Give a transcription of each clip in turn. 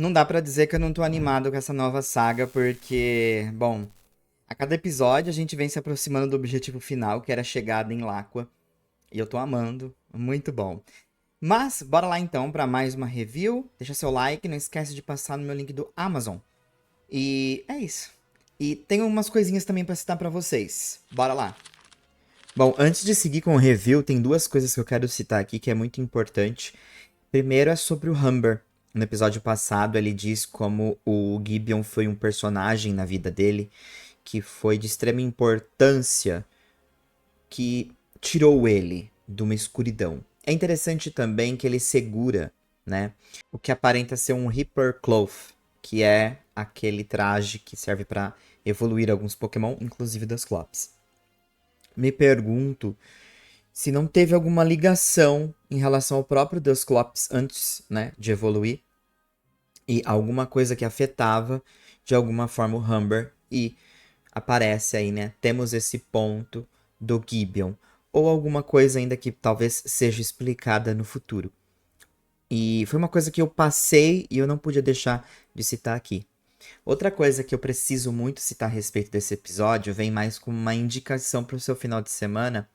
Não dá pra dizer que eu não tô animado com essa nova saga, porque, bom, a cada episódio a gente vem se aproximando do objetivo final, que era a chegada em Láqua, e eu tô amando, muito bom. Mas, bora lá então pra mais uma review. Deixa seu like, não esquece de passar no meu link do Amazon. E é isso. E tem umas coisinhas também pra citar pra vocês. Bora lá. Bom, antes de seguir com o review, tem duas coisas que eu quero citar aqui que é muito importante. Primeiro é sobre o Humber. No episódio passado, ele diz como o Gibeon foi um personagem na vida dele que foi de extrema importância, que tirou ele de uma escuridão. É interessante também que ele segura, né, o que aparenta ser um Reaper Cloth, que é aquele traje que serve para evoluir alguns Pokémon, inclusive das Clops. Me pergunto se não teve alguma ligação em relação ao próprio Dusclops antes, né, de evoluir, e alguma coisa que afetava de alguma forma o Humber, e aparece aí, né, temos esse ponto do Gibeon, ou alguma coisa ainda que talvez seja explicada no futuro. E foi uma coisa que eu passei e eu não podia deixar de citar aqui. Outra coisa que eu preciso muito citar a respeito desse episódio vem mais como uma indicação para o seu final de semana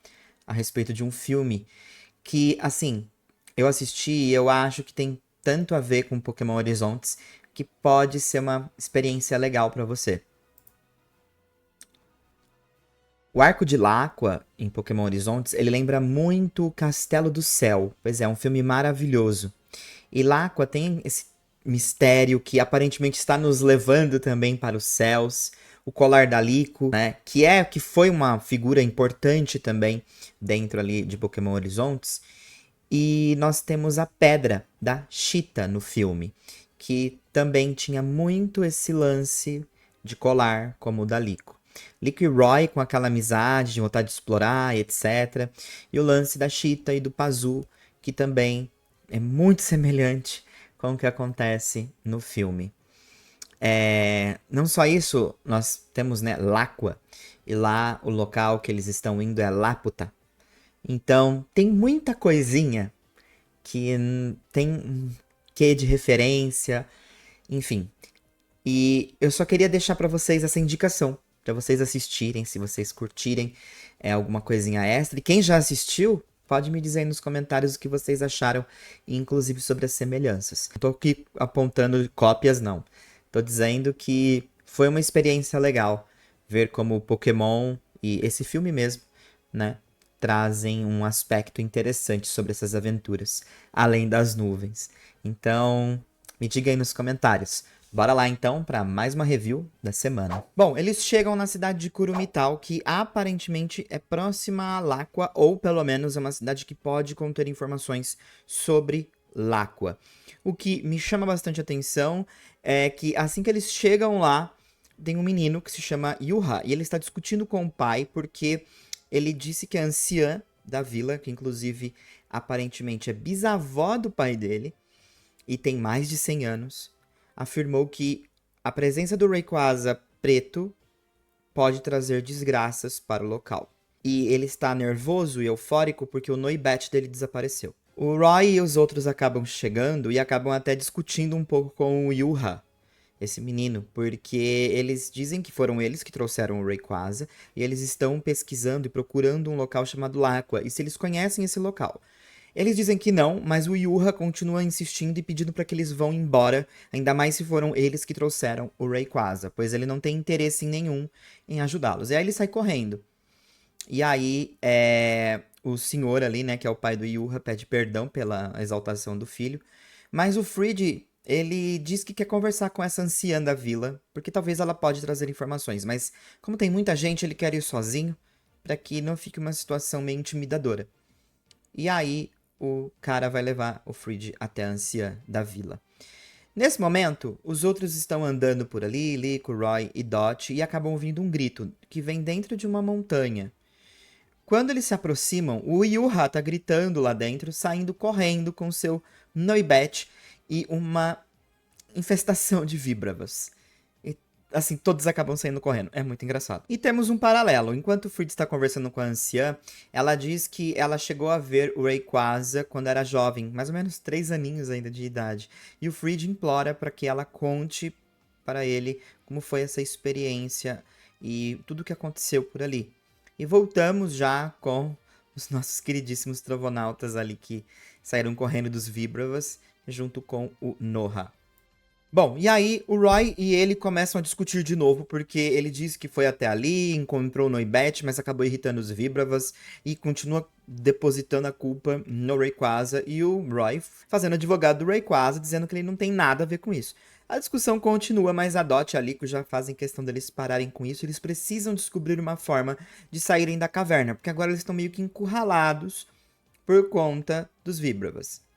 a respeito de um filme que, assim, eu assisti e eu acho que tem tanto a ver com Pokémon Horizontes que pode ser uma experiência legal pra você. O arco de Láqua em Pokémon Horizontes, ele lembra muito o Castelo do Céu. Pois é um filme maravilhoso. E Láqua tem esse mistério que aparentemente está nos levando também para os céus. O colar da Lico, né, que foi uma figura importante também dentro ali de Pokémon Horizontes. E nós temos a pedra da Cheetah no filme, que também tinha muito esse lance de colar, como o da Lico. Lico e Roy com aquela amizade, de vontade de explorar, etc. E o lance da Cheetah e do Pazu, que também é muito semelhante com o que acontece no filme. Não só isso, nós temos, né, Láqua, e lá o local que eles estão indo é Laputa. Então, tem muita coisinha que tem um quê de referência, enfim. E eu só queria deixar pra vocês essa indicação, pra vocês assistirem, se vocês curtirem alguma coisinha extra. E quem já assistiu, pode me dizer aí nos comentários o que vocês acharam, inclusive sobre as semelhanças. Não tô aqui apontando cópias, não. Tô dizendo que foi uma experiência legal ver como o Pokémon e esse filme mesmo, né, trazem um aspecto interessante sobre essas aventuras, além das nuvens. Então, me diga aí nos comentários. Bora lá então para mais uma review da semana. Bom, eles chegam na cidade de Kurumital, que aparentemente é próxima a Láqua, ou pelo menos é uma cidade que pode conter informações sobre Láqua. O que me chama bastante atenção é que assim que eles chegam lá, tem um menino que se chama Yuha, e ele está discutindo com o pai porque ele disse que a anciã da vila, que inclusive aparentemente é bisavó do pai dele e tem mais de 100 anos, afirmou que a presença do Rayquaza preto pode trazer desgraças para o local. E ele está nervoso e eufórico porque o Noibat dele desapareceu. O Roy e os outros acabam chegando e acabam até discutindo um pouco com o Yuha, esse menino, porque eles dizem que foram eles que trouxeram o Rayquaza e eles estão pesquisando e procurando um local chamado Láqua e se eles conhecem esse local. Eles dizem que não, mas o Yuha continua insistindo e pedindo para que eles vão embora, ainda mais se foram eles que trouxeram o Rayquaza, pois ele não tem interesse nenhum em ajudá-los. E aí ele sai correndo. E aí o senhor ali, né, que é o pai do Yuha, pede perdão pela exaltação do filho, mas o Frid, ele diz que quer conversar com essa anciã da vila, porque talvez ela pode trazer informações, mas como tem muita gente, ele quer ir sozinho, para que não fique uma situação meio intimidadora. E aí o cara vai levar o Frid até a anciã da vila. Nesse momento, os outros estão andando por ali, Lico, Roy e Dot, e acabam ouvindo um grito que vem dentro de uma montanha. Quando eles se aproximam, o Yuha tá gritando lá dentro, saindo correndo com seu Noibat e uma infestação de víbravas. E, assim, todos acabam saindo correndo. É muito engraçado. E temos um paralelo. Enquanto o Fritz está conversando com a anciã, ela diz que ela chegou a ver o Rayquaza quando era jovem, mais ou menos 3 aninhos ainda de idade. E o Fritz implora para que ela conte para ele como foi essa experiência e tudo o que aconteceu por ali. E voltamos já com os nossos queridíssimos trovonautas ali que saíram correndo dos Vibravas junto com o Noha. Bom, e aí o Roy e ele começam a discutir de novo, porque ele diz que foi até ali, encontrou o Noibat, mas acabou irritando os Vibravas e continua depositando a culpa no Rayquaza, e o Roy fazendo advogado do Rayquaza, dizendo que ele não tem nada a ver com isso. A discussão continua, mas a Dot e a Lico já fazem questão deles pararem com isso, eles precisam descobrir uma forma de saírem da caverna, porque agora eles estão meio que encurralados por conta dos Vibravas.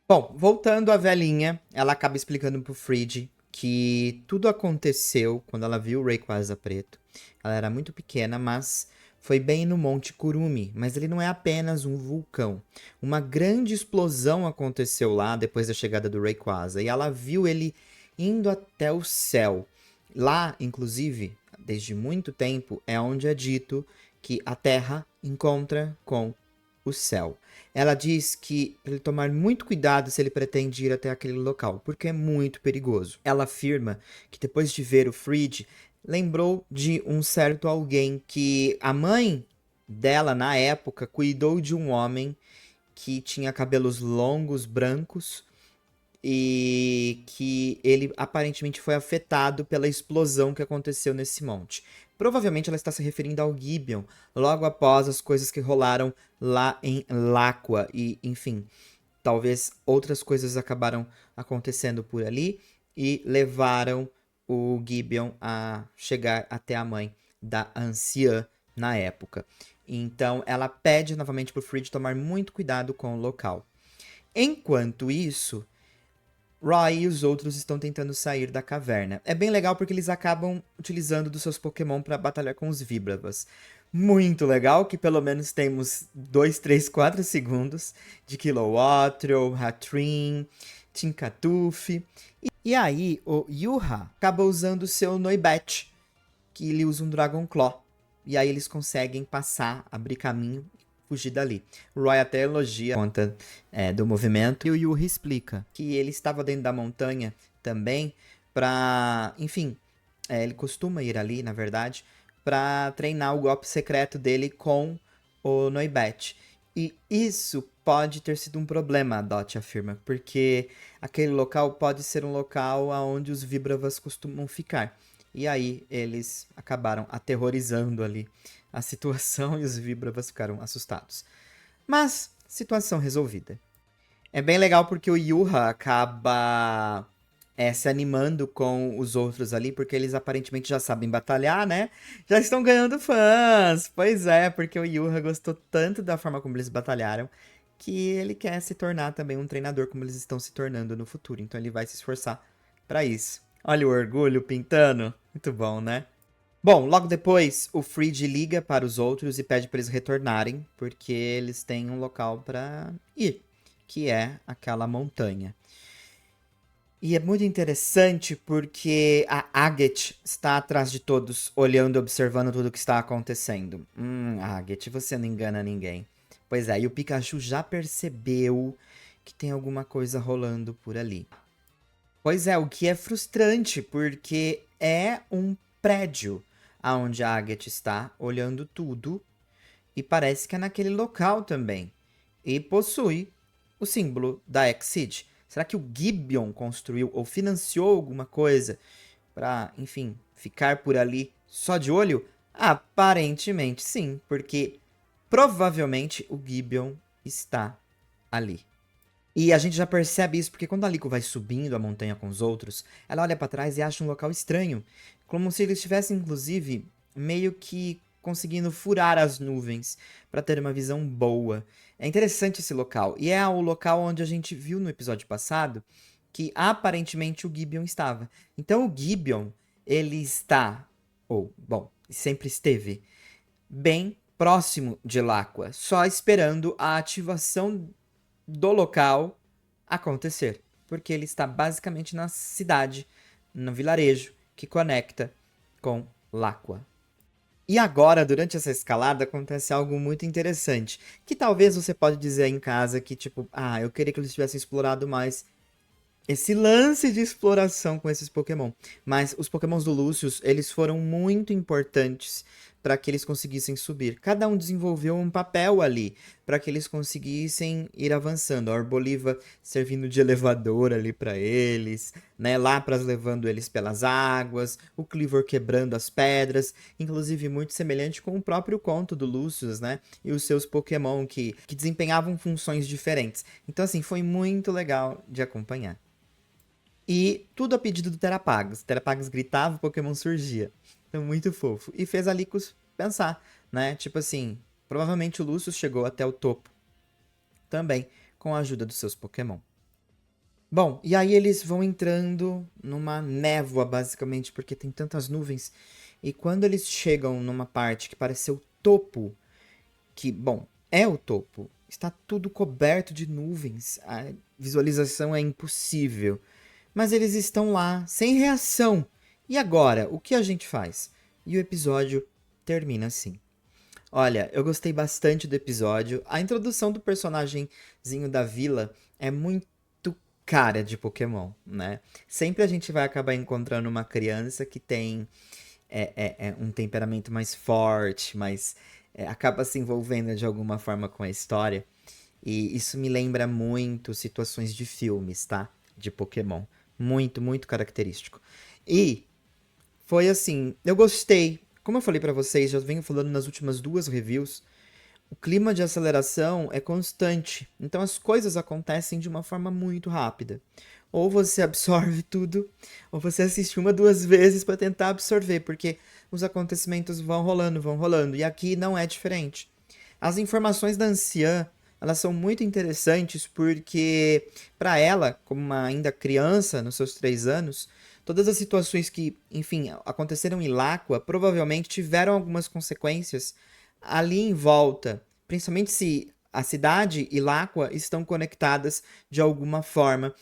Bom, voltando à velhinha, ela acaba explicando pro Fridge que tudo aconteceu quando ela viu o Rayquaza preto. Ela era muito pequena, mas foi bem no Monte Kurumi. Mas ele não é apenas um vulcão. Uma grande explosão aconteceu lá depois da chegada do Rayquaza. E ela viu ele indo até o céu. Lá, inclusive, desde muito tempo, é onde é dito que a Terra encontra com o céu. Ela diz que para ele tomar muito cuidado se ele pretende ir até aquele local, porque é muito perigoso. Ela afirma que depois de ver o Fridge, lembrou de um certo alguém que a mãe dela, na época, cuidou de um homem que tinha cabelos longos, brancos, e que ele aparentemente foi afetado pela explosão que aconteceu nesse monte. Provavelmente ela está se referindo ao Gibeon, logo após as coisas que rolaram lá em Laqua. E, enfim, talvez outras coisas acabaram acontecendo por ali e levaram o Gibeon a chegar até a mãe da anciã na época. Então ela pede novamente para o Fridge tomar muito cuidado com o local. Enquanto isso, Roy e os outros estão tentando sair da caverna. É bem legal porque eles acabam utilizando dos seus Pokémon para batalhar com os Vibravas. Muito legal que pelo menos temos 2, 3, 4 segundos de Kilowattrel, Hatrim, Tinkatuf. E aí o Yuha acaba usando o seu Noibat, que ele usa um Dragon Claw. E aí eles conseguem passar, abrir caminho, fugir dali. O Roy até elogia a conta do movimento. E o Yuhi explica que ele estava dentro da montanha também pra... Enfim, ele costuma ir ali, na verdade, pra treinar o golpe secreto dele com o Noibat. E isso pode ter sido um problema, a Dot afirma, porque aquele local pode ser um local onde os Vibravas costumam ficar. E aí eles acabaram aterrorizando ali a situação e os Vibravas ficaram assustados. Mas, situação resolvida. É bem legal porque o Yuha acaba se animando com os outros ali, porque eles aparentemente já sabem batalhar, né? Já estão ganhando fãs! Pois é, porque o Yuha gostou tanto da forma como eles batalharam, que ele quer se tornar também um treinador como eles estão se tornando no futuro. Então ele vai se esforçar para isso. Olha o orgulho pintando. Muito bom, né? Bom, logo depois, o Fridge liga para os outros e pede para eles retornarem, porque eles têm um local para ir, que é aquela montanha. E é muito interessante porque a Agate está atrás de todos, olhando e observando tudo o que está acontecendo. Agate, você não engana ninguém. Pois é, e o Pikachu já percebeu que tem alguma coisa rolando por ali. Pois é, o que é frustrante, porque é um prédio aonde a Agate está olhando tudo e parece que é naquele local também. E possui o símbolo da Exceed. Será que o Gibeon construiu ou financiou alguma coisa para, enfim, ficar por ali só de olho? Aparentemente sim, porque provavelmente o Gibeon está ali. E a gente já percebe isso porque quando a Liko vai subindo a montanha com os outros, ela olha pra trás e acha um local estranho, como se eles estivessem, inclusive, meio que conseguindo furar as nuvens para ter uma visão boa. É interessante esse local, e é o local onde a gente viu no episódio passado que aparentemente o Gibeon estava. Então o Gibeon, ele está, ou, bom, sempre esteve, bem próximo de Laqua, só esperando a ativação do local acontecer. Porque ele está basicamente na cidade, no vilarejo. que conecta com Laqua. E agora, durante essa escalada, acontece algo muito interessante. Que talvez você pode dizer aí em casa que, tipo, eu queria que eles tivessem explorado mais esse lance de exploração com esses Pokémon. Mas os Pokémons do Lucius, eles foram muito importantes para que eles conseguissem subir. Cada um desenvolveu um papel ali para que eles conseguissem ir avançando. A Arboliva servindo de elevador ali para eles, né? Lapras levando eles pelas águas, o Kleavor quebrando as pedras, inclusive muito semelhante com o próprio conto do Lucius, né? E os seus Pokémon que desempenhavam funções diferentes. Então, assim, foi muito legal de acompanhar. E tudo a pedido do Terapagos. O Terapagos gritava, o Pokémon surgia. Então, muito fofo. E fez a Licos pensar, né? Tipo assim, provavelmente o Lucius chegou até o topo também com a ajuda dos seus Pokémon. Bom, e aí eles vão entrando numa névoa, basicamente, porque tem tantas nuvens. E quando eles chegam numa parte que parece ser o topo, que, bom, é o topo, está tudo coberto de nuvens. A visualização é impossível. Mas eles estão lá, sem reação. E agora, o que a gente faz? E o episódio termina assim. Olha, eu gostei bastante do episódio. A introdução do personagemzinho da vila é muito cara de Pokémon, né? Sempre a gente vai acabar encontrando uma criança que tem um temperamento mais forte, mas acaba se envolvendo de alguma forma com a história. E isso me lembra muito situações de filmes, tá? De Pokémon. Muito, muito característico. E foi assim, eu gostei. Como eu falei pra vocês, já venho falando nas últimas duas reviews, o clima de aceleração é constante. Então as coisas acontecem de uma forma muito rápida. Ou você absorve tudo, ou você assiste uma, duas vezes para tentar absorver, porque os acontecimentos vão rolando, vão rolando. E aqui não é diferente. As informações da anciã, elas são muito interessantes porque, para ela, como uma ainda criança, nos seus 3 anos, todas as situações que, enfim, aconteceram em Laqua provavelmente tiveram algumas consequências ali em volta, principalmente se a cidade e Laqua estão conectadas de alguma forma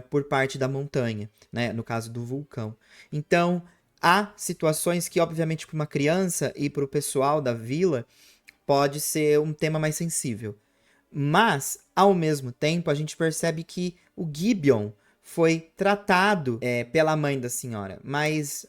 por parte da montanha, né? No caso do vulcão. Então, há situações que, obviamente, para uma criança e para o pessoal da vila, pode ser um tema mais sensível. Mas, ao mesmo tempo, a gente percebe que o Gibeon foi tratado pela mãe da senhora. Mas,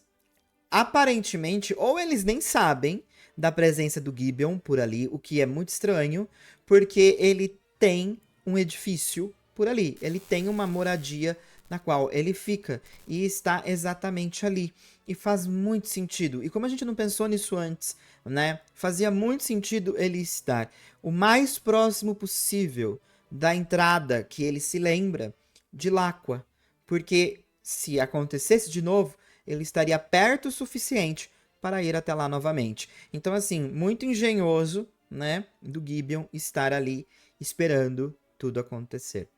aparentemente, ou eles nem sabem da presença do Gibeon por ali, o que é muito estranho, porque ele tem um edifício por ali. Ele tem uma moradia na qual ele fica e está exatamente ali. E faz muito sentido. E como a gente não pensou nisso antes, né? Fazia muito sentido ele estar o mais próximo possível da entrada que ele se lembra de Laqua. Porque se acontecesse de novo, ele estaria perto o suficiente para ir até lá novamente. Então, assim, muito engenhoso, né, do Gibeon estar ali esperando tudo acontecer.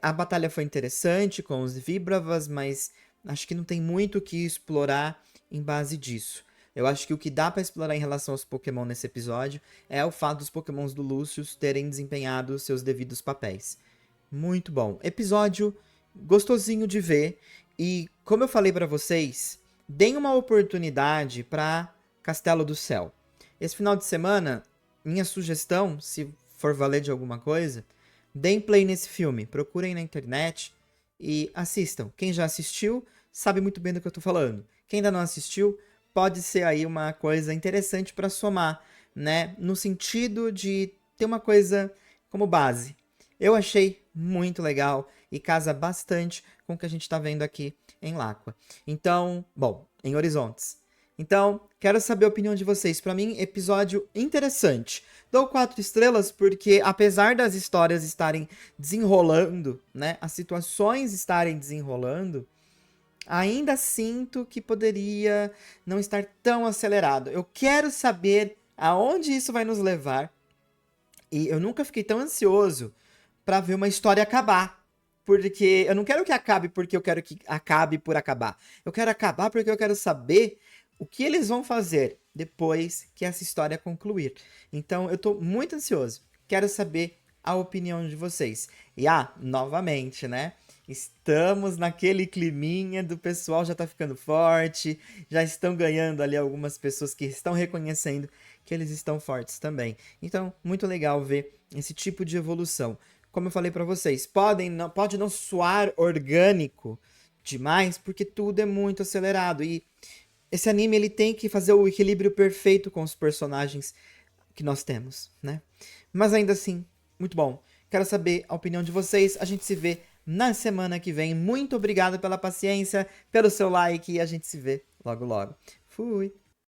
A batalha foi interessante com os Víbravas, mas acho que não tem muito o que explorar em base disso. Eu acho que o que dá para explorar em relação aos Pokémon nesse episódio é o fato dos Pokémons do Lucius terem desempenhado seus devidos papéis. Muito bom. Episódio gostosinho de ver. E como eu falei pra vocês, deem uma oportunidade pra Castelo do Céu. Esse final de semana, minha sugestão, se for valer de alguma coisa, deem play nesse filme. Procurem na internet e assistam. Quem já assistiu sabe muito bem do que eu tô falando. Quem ainda não assistiu, pode ser aí uma coisa interessante pra somar, né? No sentido de ter uma coisa como base. Eu achei muito legal e casa bastante com o que a gente está vendo aqui em Laqua. Então, bom, em Horizontes. Então, quero saber a opinião de vocês. Para mim, episódio interessante. Dou 4 estrelas porque, apesar das histórias estarem desenrolando, né, as situações estarem desenrolando, ainda sinto que poderia não estar tão acelerado. Eu quero saber aonde isso vai nos levar. E eu nunca fiquei tão ansioso pra ver uma história acabar. Porque eu não quero que acabe porque eu quero que acabe por acabar. Eu quero acabar porque eu quero saber o que eles vão fazer depois que essa história concluir. Então eu tô muito ansioso. Quero saber a opinião de vocês. E novamente, né? Estamos naquele climinha do pessoal já tá ficando forte, já estão ganhando ali algumas pessoas que estão reconhecendo que eles estão fortes também. Então, muito legal ver esse tipo de evolução. Como eu falei pra vocês, pode não soar orgânico demais, porque tudo é muito acelerado e esse anime ele tem que fazer o equilíbrio perfeito com os personagens que nós temos, né? Mas ainda assim, muito bom. Quero saber a opinião de vocês. A gente se vê na semana que vem. Muito obrigado pela paciência, pelo seu like e a gente se vê logo logo. Fui!